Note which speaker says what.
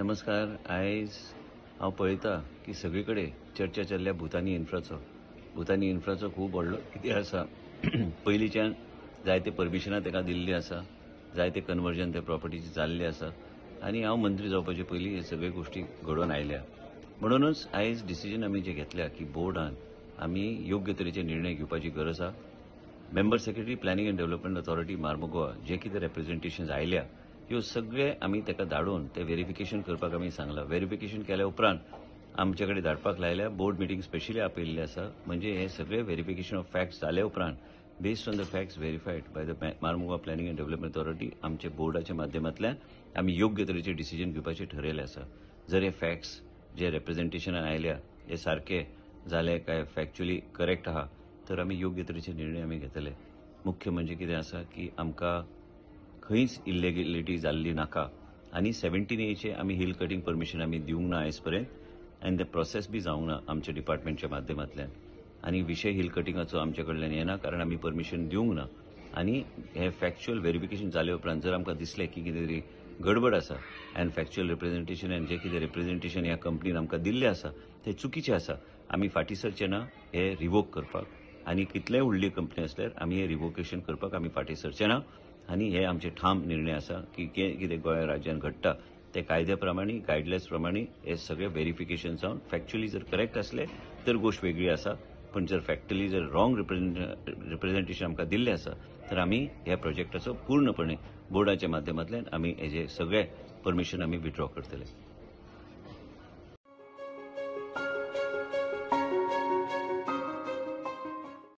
Speaker 1: नमस्कार. आयज हांव पळयतां की सगळीकडे चर्चा चल्ल्या भुतानी इन्फ्राचो खूब व्हडलो कितें आसा. पयलींच्यान जायते परमिशनां ताका दिल्लीं आसा, जायते कन्वर्जन ते प्रॉपर्टीचे जाल्ले आसा आनी हांव मंत्री जावपाचे पयलीं हे सगळे गोश्टी घडोवन आयल्या. म्हणूनच आयज डिसिजन आमी जे घेतल्या की बोर्डान आमी योग्य तरेचे निर्णय घेवपाची गरज आसा. Member secretary planning and development authority Mormugao जे कितें रिप्रेझेंटेशन्स आयल्या ह्यो सगळे आमी ताका धाडून ते व्हेरिफिकेशन करपाक आमी सांगला. व्हेरिफिकेशन केल्या उपरांत आमचे कडेन धाडपाक लायल्या. बोर्ड मिटींग स्पेशली आपयल्ली आसा. म्हणजे हे सगळे व्हेरिफिकेशन ऑफ फॅक्ट्स जाल्या उपरांत based on the facts verified by the Mormugao planning and development authority आमचे बोर्डाच्या माध्यमांतल्यान आमी योग्य तरेचे डिसिजन घेवपाचे ठरयले आसा. जर हे फॅक्ट्स जे रिप्रेझेंटेशनान आयल्या हे सारखे जाले काय फॅक्च्युअली करेक्ट आहा तर आमी योग्य तरेचे निर्णय आमी घेतले. मुख्य म्हणजे कितें आसा की आमकां खंयच इल्लेगिलिटी जाल्ली नाका आनी 17A आमी हिल कटिंग परमिशन आमी दिवंक ना आयज पर्यंत आनी ते प्रोसेस बी जावंक ना आमच्या डिपार्टमेंटच्या माध्यमांतल्यान. आनी विशय हिल कटिंगाचो आमचे कडल्यान येना कारण आमी परमिशन दिवंक ना. आनी हे फॅक्च्युअल व्हेरिफिकेशन जाले उपरांत जर आमकां दिसलें की कितें तरी गडबड आसा आनी फॅक्च्युअल रिप्रेझेंटेशन आनी जे कितें रिप्रेझेंटेशन ह्या कंपनीन आमकां दिल्लें आसा ते चुकीचें आसा, आमी फाटीं सरचे ना हे रिवोक करपाक. आनी कितलेय व्हडली कंपनी आसल्यार आमी हे रिवोकेशन करपाक आमी फाटीं सरचे ना. आनी हे आमचे ठाम निर्णय आसा की कितें गोंय राज्यान घडटा ते कायद्या प्रमाणे गायडलायन्स प्रमाणे हे सगळे व्हेरिफिकेशन जावन फॅक्च्युअली जर करेक्ट असले तर गोष्ट वेगळी आसा. पण जर फॅक्च्युअली जर रॉंग रिप्रेझेंटेशन आमकां दिल्लें आसा तर आमी ह्या प्रोजेक्टाचो पूर्णपणे बोर्डाच्या माध्यमांतल्यान आमी हेजे सगळे परमिशन आमी विथड्रॉ करतले.